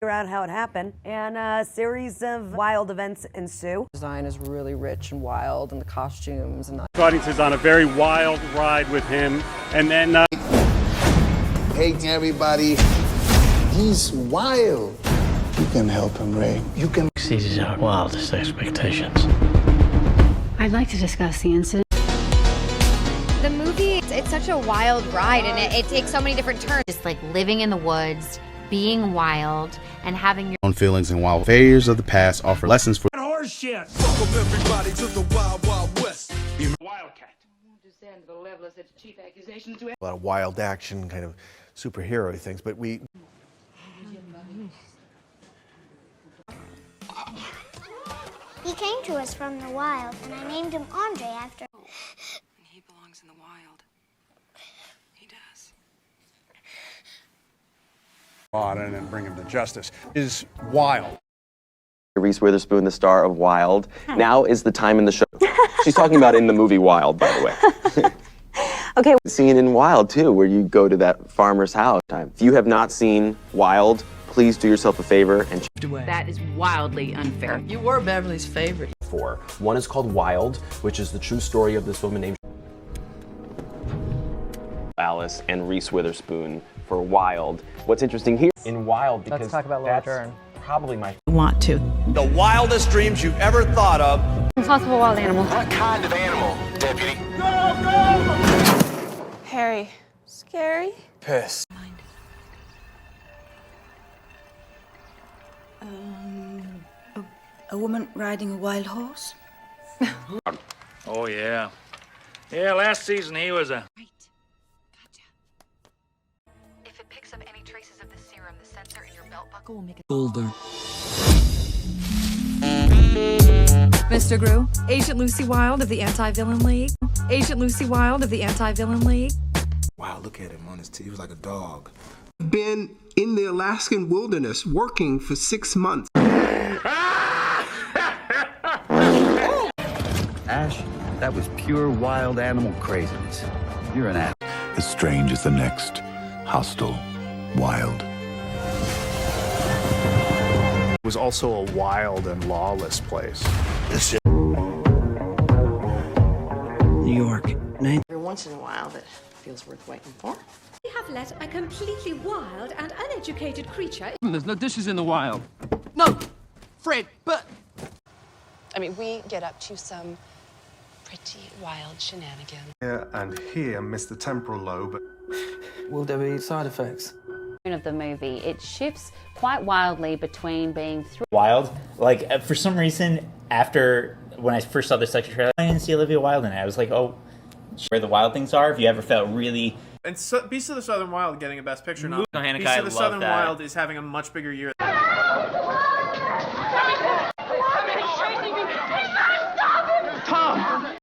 figure out how it happened, and a series of wild events ensue. Design is really rich and wild, and the costumes and the... Audiences on a very wild ride with him, and then... Hey, everybody. He's wild. You can help him, Ray. You can... Exceeded our wildest expectations. I'd like to discuss the incident. The movie, it's such a wild ride, and it takes so many different turns. Just like living in the woods, being wild, and having your own feelings and wild failures of the past offer lessons for horse shit. Welcome everybody to the Wild Wild West. Wildcat. Descend to the level of such cheap accusations to... A lot of wild action, kind of superhero things, but we... He came to us from the wild, and I named him Andre after... He belongs in the wild. He does. And then bring him to justice is wild. Reese Witherspoon, the star of Wild. Now is the time in the show. She's talking about in the movie Wild, by the way. Okay. Scene in Wild, too, where you go to that farmer's house. If you have not seen Wild, please do yourself a favor and... That is wildly unfair. You were Beverly's favorite. One is called Wild, which is the true story of this woman named Alice and Reese Witherspoon for Wild. What's interesting here in Wild, because let's talk about Laura Dern. Probably my... Want to. The wildest dreams you've ever thought of. Impossible wild animal. What kind of animal, Deputy? Harry. Scary? Pissed. A woman riding a wild horse? Oh, yeah. Yeah, last season he was a... Right. Gotcha. If it picks up any traces of the serum, the sensor in your belt buckle will make it Older. Mr. Gru, Agent Lucy Wilde of the Anti-Villain League. Agent Lucy Wilde of the Anti-Villain League. Wow, look at him on his teeth. He was like a dog. Been in the Alaskan wilderness working for 6 months. Ash, that was pure wild animal craziness. You're an ass. As strange as the next, hostile, wild. It was also a wild and lawless place. New York. Every once in a while that feels worth waiting for. We have let a completely wild and uneducated creature... There's no dishes in the wild. No! Fred, but... I mean, we get up to some pretty wild shenanigans. Here and here, Mr. Temporal Lobe. Will there be side effects? of the movie. It shifts quite wildly between being wild. Like, for some reason, when I first saw the second trailer, I didn't see Olivia Wilde in it. I was like, oh, where the wild things are. If you ever felt really... And Beast of the Southern Wild getting a Best Picture nomination. Haneke, Beast of the Southern that. Wild is having a much bigger year.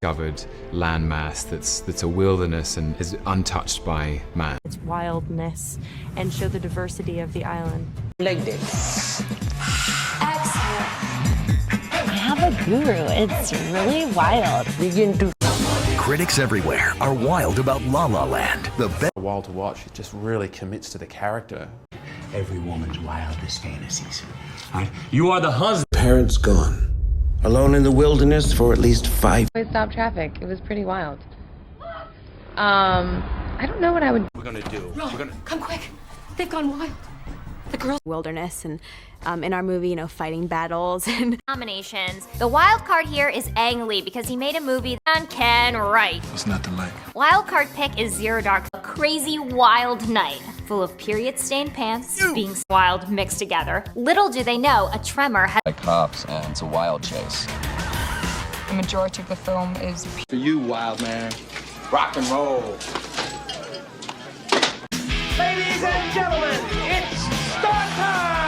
Discovered landmass that's a wilderness and is untouched by man. Its wildness and show the diversity of the island. Like this. Exhale. I have a guru. It's really wild. Begin to. Critics everywhere are wild about La La Land. The best. Wild to watch. It just really commits to the character. Every woman's wildest fantasies. You are the husband. Parents gone. Alone in the wilderness for at least 5. We stopped traffic. It was pretty wild. I don't know what I would. We're gonna do. Come quick. They've gone wild. The girls. Wilderness and in our movie, fighting battles and nominations. The wild card here is Ang Lee because he made a movie and can write. What's not to like? Wild card pick is Zero Dark, a crazy wild night full of period-stained pants, being wild mixed together. Little do they know, a tremor has cops and it's a wild chase. The majority of the film is For you, wild man. Rock and roll. Ladies and gentlemen, it's start time!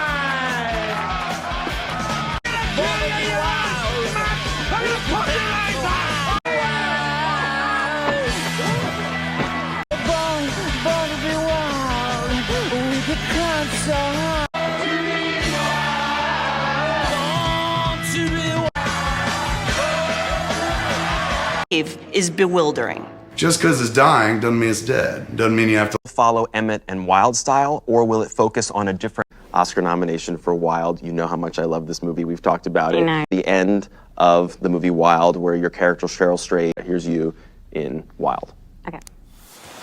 Is bewildering. Just because it's dying doesn't mean it's dead. Doesn't mean you have to follow Emmett and Wild style, or will it focus on a different Oscar nomination for Wild. You know how much I love this movie. We've talked about it. I know. The end of the movie Wild, where your character Cheryl Strait, here's you in Wild. Okay.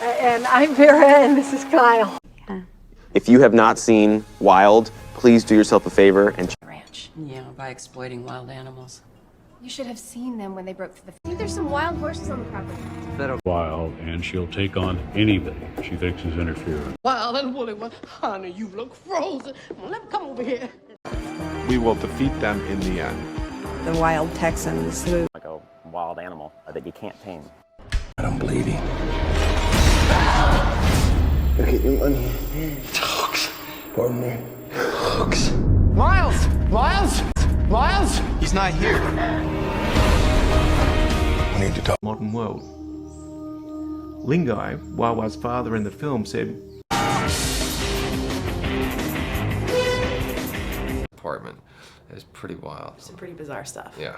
And I'm Vera, and this is Kyle. If you have not seen Wild, please do yourself a favor and Ranch. Yeah, by exploiting wild animals. You should have seen them when they broke through the. I think there's some wild horses on the property. Wild, and she'll take on anybody she thinks is interfering. Wild and woolly one. Honey, you look frozen. Well, let me come over here. We will defeat them in the end. The wild Texans who. Like a wild animal that you can't tame. I'm bleeding. Look at your money. Hooks. Pardon me. Hooks. Miles! Miles! Miles! He's not here. We need to talk. Modern world. Lingai, Wawa's father in the film, said, Apartment is pretty wild. Some pretty bizarre stuff. Yeah.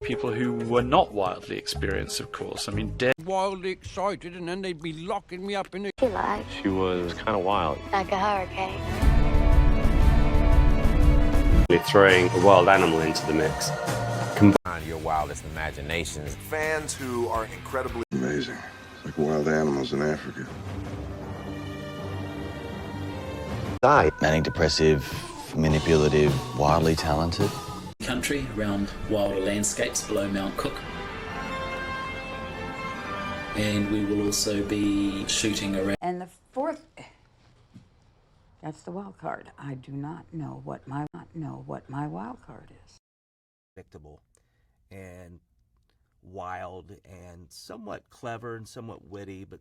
People who were not wildly experienced, of course. I mean, dead. Wildly excited, and then they'd be locking me up in the. She lied. She was kind of wild. Like a hurricane. We're throwing a wild animal into the mix. Your wildest imaginations. Fans who are incredibly amazing. It's like wild animals in Africa. Manic depressive, manipulative, wildly talented. Country around wilder landscapes below Mount Cook. And we will also be shooting around. And the fourth. That's the wild card. I do not know what my wild card is. Predictable and wild and somewhat clever and somewhat witty, but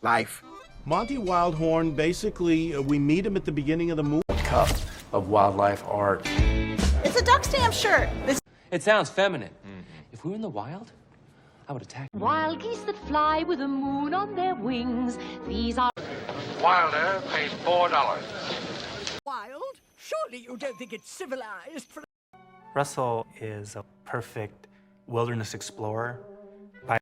Life. Monty Wildhorn, basically, we meet him at the beginning of the movie. Cup of wildlife art. It's a duck stamp shirt. It sounds feminine. If we were in the wild, I would attack. Wild geese that fly with the moon on their wings. These are. Wilder paid $4. Wild? Surely you don't think it's civilized for. Russell is a perfect wilderness explorer.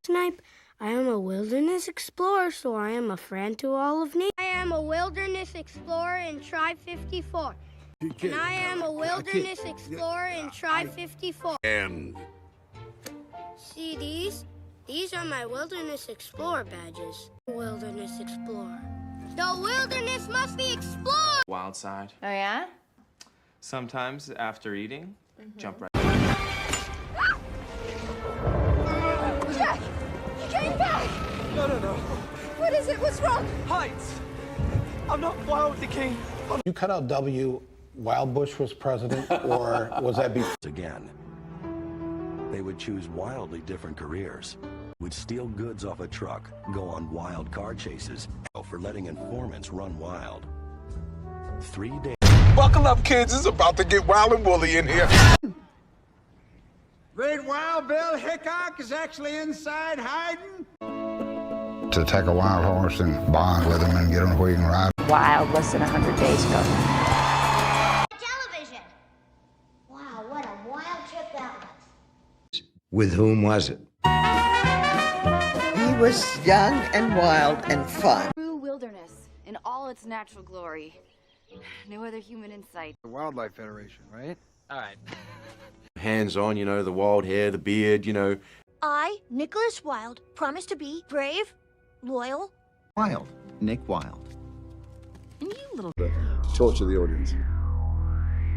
Snipe, I am a wilderness explorer, so I am a friend to all of nature. I am a wilderness explorer in Tribe 54. And I am a wilderness explorer in Tribe 54. And See these? These are my wilderness explorer badges. Wilderness explorer. The wilderness must be explored! Wild side. Oh, yeah? Sometimes after eating, jump right. Jack! You came back! No. What is it? What's wrong? Heights! I'm not wildly king. You cut out W while Bush was president, or was that before? Again, they would choose wildly different careers. Would steal goods off a truck, go on wild car chases, for letting informants run wild. 3 days. buckle up, kids. It's about to get wild and woolly in here. Great Wild Bill Hickok is actually inside hiding. To take a wild horse and bond with him and get him where he can ride. Wild less than 100 days ago. Television! Wow, what a wild trip that was. With whom was it? He was young and wild and fun. True wilderness in all its natural glory. No other human in sight. The Wildlife Federation, right? All right. Hands-on, you know, the wild hair, the beard, you know. I, Nicholas Wilde, promise to be brave, loyal. Wild. Nick Wilde. And you little... Torture the audience.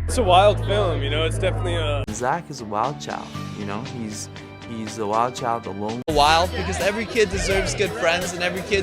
It's a wild film, you know, it's definitely a... Zach is a wild child, you know, he's the wild child, the lone... Wild because every kid deserves good friends and every kid